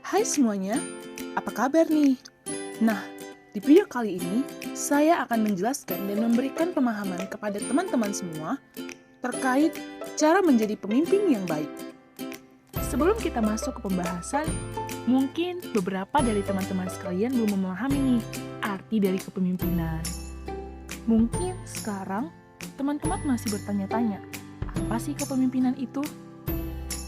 Hai semuanya, apa kabar nih? Nah, di video kali ini saya akan menjelaskan dan memberikan pemahaman kepada teman-teman semua terkait cara menjadi pemimpin yang baik. Sebelum kita masuk ke pembahasan, mungkin beberapa dari teman-teman sekalian belum memahami nih arti dari kepemimpinan. Mungkin sekarang teman-teman masih bertanya-tanya, apa sih kepemimpinan itu?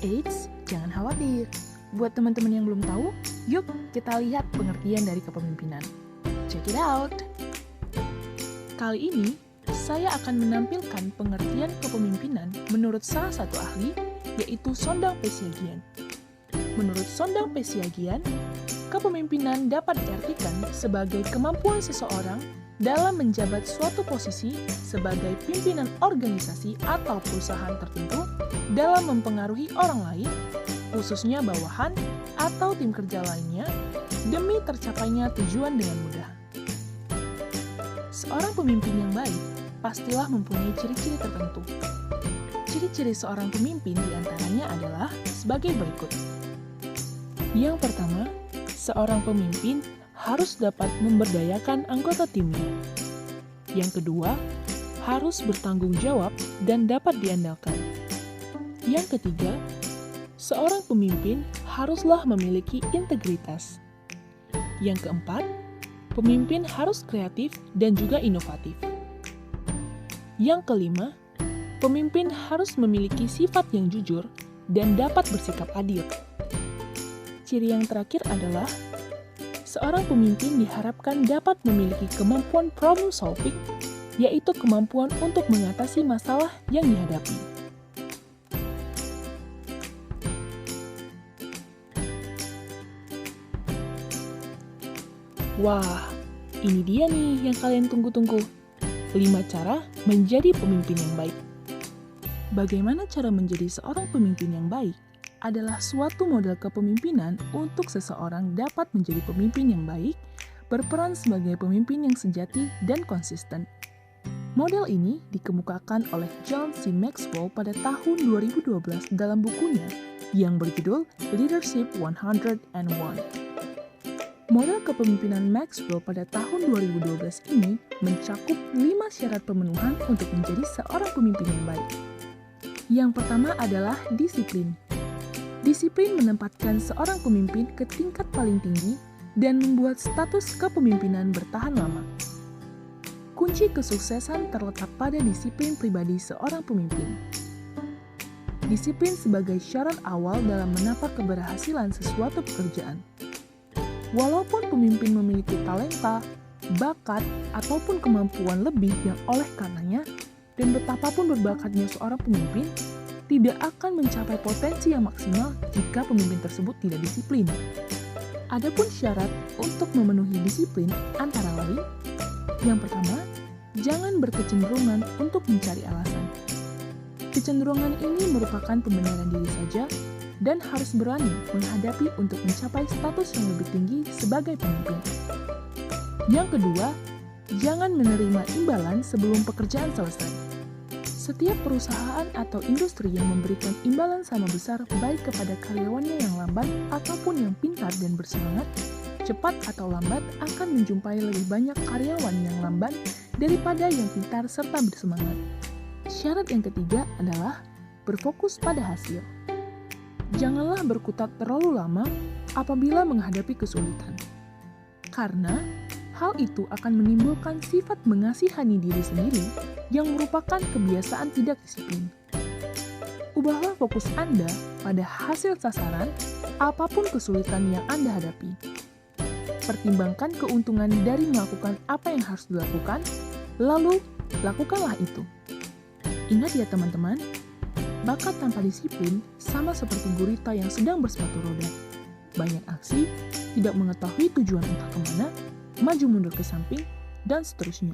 Eits, jangan khawatir. Buat teman-teman yang belum tahu, yuk kita lihat pengertian dari kepemimpinan. Check it out! Kali ini, saya akan menampilkan pengertian kepemimpinan menurut salah satu ahli, yaitu Sondang Pesiagian. Menurut Sondang Pesiagian, kepemimpinan dapat diartikan sebagai kemampuan seseorang dalam menjabat suatu posisi sebagai pimpinan organisasi atau perusahaan tertentu dalam mempengaruhi orang lain, khususnya bawahan atau tim kerja lainnya, demi tercapainya tujuan dengan mudah. Seorang pemimpin yang baik pastilah mempunyai ciri-ciri tertentu. Ciri-ciri seorang pemimpin diantaranya adalah sebagai berikut. Yang pertama, seorang pemimpin harus dapat memberdayakan anggota timnya. Yang kedua, harus bertanggung jawab dan dapat diandalkan. Yang ketiga, seorang pemimpin haruslah memiliki integritas. Yang keempat, pemimpin harus kreatif dan juga inovatif. Yang kelima, pemimpin harus memiliki sifat yang jujur dan dapat bersikap adil. Ciri yang terakhir adalah seorang pemimpin diharapkan dapat memiliki kemampuan problem solving, yaitu kemampuan untuk mengatasi masalah yang dihadapi. Wah, ini dia nih yang kalian tunggu-tunggu. 5 cara menjadi pemimpin yang baik. Bagaimana cara menjadi seorang pemimpin yang baik adalah suatu model kepemimpinan untuk seseorang dapat menjadi pemimpin yang baik, berperan sebagai pemimpin yang sejati dan konsisten. Model ini dikemukakan oleh John C. Maxwell pada tahun 2012 dalam bukunya yang berjudul Leadership 101. Model kepemimpinan Maxwell pada tahun 2012 ini mencakup 5 syarat pemenuhan untuk menjadi seorang pemimpin yang baik. Yang pertama adalah disiplin. Disiplin menempatkan seorang pemimpin ke tingkat paling tinggi dan membuat status kepemimpinan bertahan lama. Kunci kesuksesan terletak pada disiplin pribadi seorang pemimpin. Disiplin sebagai syarat awal dalam menapak keberhasilan sesuatu pekerjaan. Walaupun pemimpin memiliki talenta, bakat, ataupun kemampuan lebih yang oleh karenanya, dan betapapun berbakatnya seorang pemimpin, tidak akan mencapai potensi yang maksimal jika pemimpin tersebut tidak disiplin. Adapun syarat untuk memenuhi disiplin antara lain, yang pertama, jangan berkecenderungan untuk mencari alasan. Kecenderungan ini merupakan pembenaran diri saja dan harus berani menghadapi untuk mencapai status yang lebih tinggi sebagai pemimpin. Yang kedua, jangan menerima imbalan sebelum pekerjaan selesai. Setiap perusahaan atau industri yang memberikan imbalan sama besar baik kepada karyawannya yang lambat ataupun yang pintar dan bersemangat, cepat atau lambat akan menjumpai lebih banyak karyawan yang lambat daripada yang pintar serta bersemangat. Syarat yang ketiga adalah berfokus pada hasil. Janganlah berkutat terlalu lama apabila menghadapi kesulitan. Karena hal itu akan menimbulkan sifat mengasihani diri sendiri yang merupakan kebiasaan tidak disiplin. Ubahlah fokus Anda pada hasil sasaran apapun kesulitan yang Anda hadapi. Pertimbangkan keuntungan dari melakukan apa yang harus dilakukan, lalu lakukanlah itu. Ingat ya teman-teman, bakat tanpa disiplin sama seperti gurita yang sedang bersepatu roda. Banyak aksi, tidak mengetahui tujuan entah kemana, maju mundur ke samping, dan seterusnya.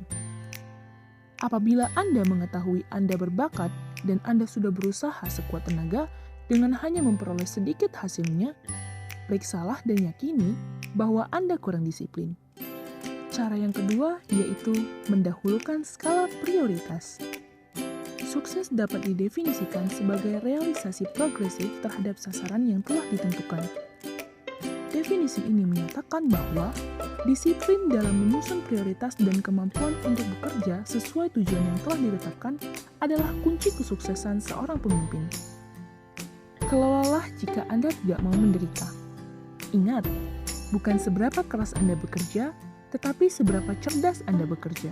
Apabila Anda mengetahui Anda berbakat dan Anda sudah berusaha sekuat tenaga dengan hanya memperoleh sedikit hasilnya, periksalah dan yakini bahwa Anda kurang disiplin. Cara yang kedua yaitu mendahulukan skala prioritas. Sukses dapat didefinisikan sebagai realisasi progresif terhadap sasaran yang telah ditentukan. Definisi ini menyatakan bahwa disiplin dalam menyusun prioritas dan kemampuan untuk bekerja sesuai tujuan yang telah ditetapkan adalah kunci kesuksesan seorang pemimpin. Kelolalah jika Anda tidak mau menderita. Ingat, bukan seberapa keras Anda bekerja, tetapi seberapa cerdas Anda bekerja.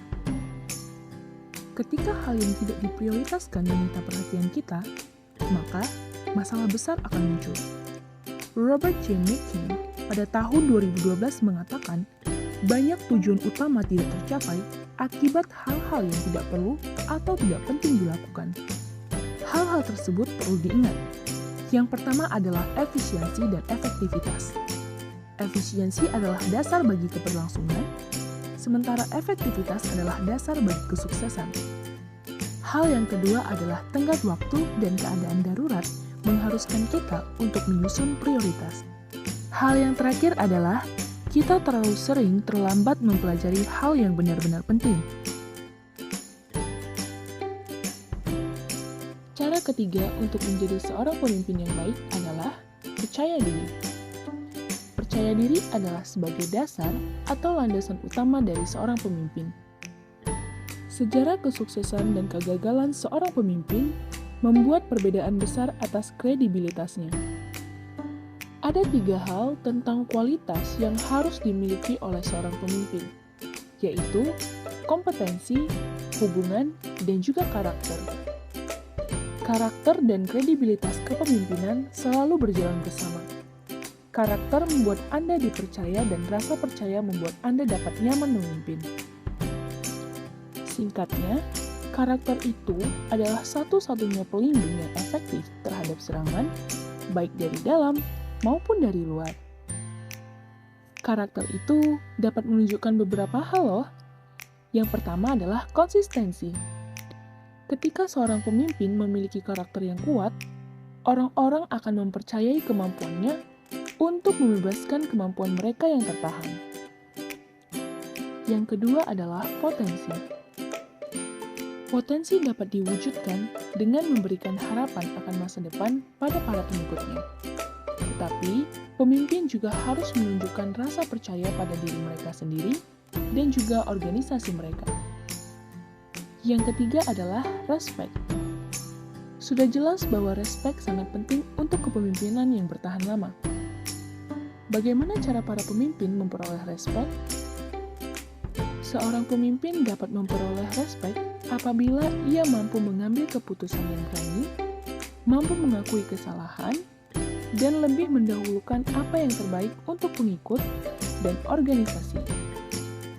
Ketika hal yang tidak diprioritaskan menyita perhatian kita, maka masalah besar akan muncul. Robert J. McKay pada tahun 2012 mengatakan, banyak tujuan utama tidak tercapai akibat hal-hal yang tidak perlu atau tidak penting dilakukan. Hal-hal tersebut perlu diingat. Yang pertama adalah efisiensi dan efektivitas. Efisiensi adalah dasar bagi keberlangsungan, sementara efektivitas adalah dasar bagi kesuksesan. Hal yang kedua adalah tenggat waktu dan keadaan darurat mengharuskan kita untuk menyusun prioritas. Hal yang terakhir adalah kita terlalu sering terlambat mempelajari hal yang benar-benar penting. Cara ketiga untuk menjadi seorang pemimpin yang baik adalah percaya diri. Percaya diri adalah sebagai dasar atau landasan utama dari seorang pemimpin. Sejarah kesuksesan dan kegagalan seorang pemimpin membuat perbedaan besar atas kredibilitasnya. Ada 3 hal tentang kualitas yang harus dimiliki oleh seorang pemimpin, yaitu kompetensi, hubungan, dan juga karakter. Karakter dan kredibilitas kepemimpinan selalu berjalan bersama. Karakter membuat Anda dipercaya dan rasa percaya membuat Anda dapat nyaman memimpin. Singkatnya, karakter itu adalah satu-satunya pelindung yang efektif terhadap serangan, baik dari dalam maupun dari luar. Karakter itu dapat menunjukkan beberapa hal loh. Yang pertama adalah konsistensi. Ketika seorang pemimpin memiliki karakter yang kuat, orang-orang akan mempercayai kemampuannya untuk membebaskan kemampuan mereka yang tertahan. Yang kedua adalah potensi. Potensi dapat diwujudkan dengan memberikan harapan akan masa depan pada para pengikutnya. Tetapi, pemimpin juga harus menunjukkan rasa percaya pada diri mereka sendiri dan juga organisasi mereka. Yang ketiga adalah respek. Sudah jelas bahwa respek sangat penting untuk kepemimpinan yang bertahan lama. Bagaimana cara para pemimpin memperoleh respek? Seorang pemimpin dapat memperoleh respek apabila ia mampu mengambil keputusan yang berani, mampu mengakui kesalahan, dan lebih mendahulukan apa yang terbaik untuk pengikut dan organisasi.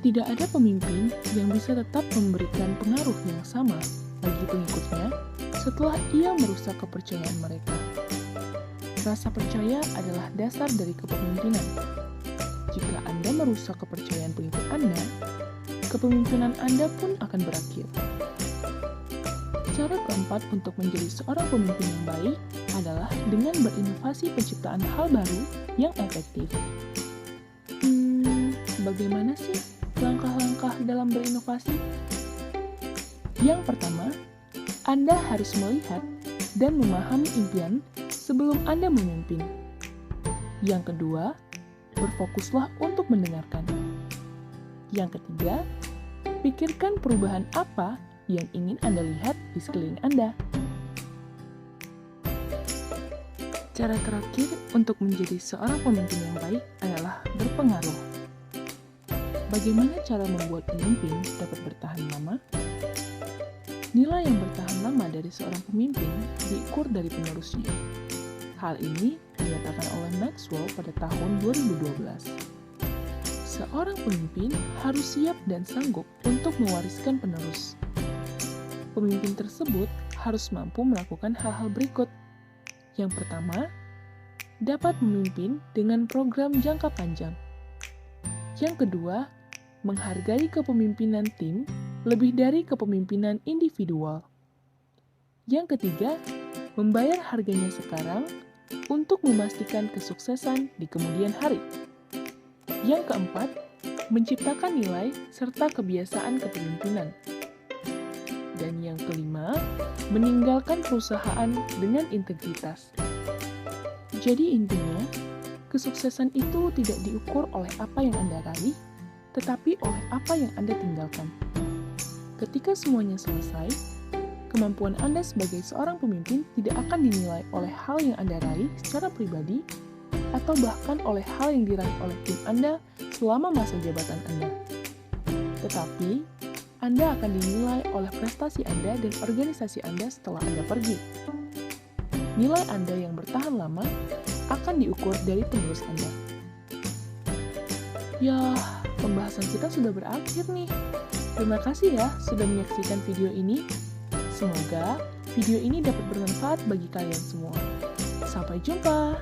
Tidak ada pemimpin yang bisa tetap memberikan pengaruh yang sama bagi pengikutnya setelah ia merusak kepercayaan mereka. Rasa percaya adalah dasar dari kepemimpinan. Jika Anda merusak kepercayaan pengikut Anda, kepemimpinan Anda pun akan berakhir. Cara keempat untuk menjadi seorang pemimpin yang baik adalah dengan berinovasi penciptaan hal baru yang efektif. Bagaimana sih langkah-langkah dalam berinovasi? Yang pertama, Anda harus melihat dan memahami impian sebelum Anda memimpin. Yang kedua, berfokuslah untuk mendengarkan. Yang ketiga, pikirkan perubahan apa yang ingin Anda lihat di sekeliling Anda. Cara terakhir untuk menjadi seorang pemimpin yang baik adalah berpengaruh. Bagaimana cara membuat pemimpin dapat bertahan lama? Nilai yang bertahan lama dari seorang pemimpin diukur dari penerusnya. Hal ini dinyatakan oleh Maxwell pada tahun 2012. Seorang pemimpin harus siap dan sanggup untuk mewariskan penerus. Pemimpin tersebut harus mampu melakukan hal-hal berikut. Yang pertama, dapat memimpin dengan program jangka panjang. Yang kedua, menghargai kepemimpinan tim lebih dari kepemimpinan individual. Yang ketiga, membayar harganya sekarang untuk memastikan kesuksesan di kemudian hari. Yang keempat, menciptakan nilai serta kebiasaan kepemimpinan. Dan yang kelima, meninggalkan perusahaan dengan integritas. Jadi intinya, Kesuksesan itu tidak diukur oleh apa yang Anda raih, tetapi oleh apa yang Anda tinggalkan. Ketika semuanya selesai, kemampuan Anda sebagai seorang pemimpin tidak akan dinilai oleh hal yang Anda raih secara pribadi, atau bahkan oleh hal yang diraih oleh tim Anda selama masa jabatan Anda. Tetapi, Anda akan dinilai oleh prestasi Anda dan organisasi Anda setelah Anda pergi. Nilai Anda yang bertahan lama akan diukur dari penerus Anda. Ya, pembahasan kita sudah berakhir nih. Terima kasih ya sudah menyaksikan video ini. Semoga video ini dapat bermanfaat bagi kalian semua. Sampai jumpa!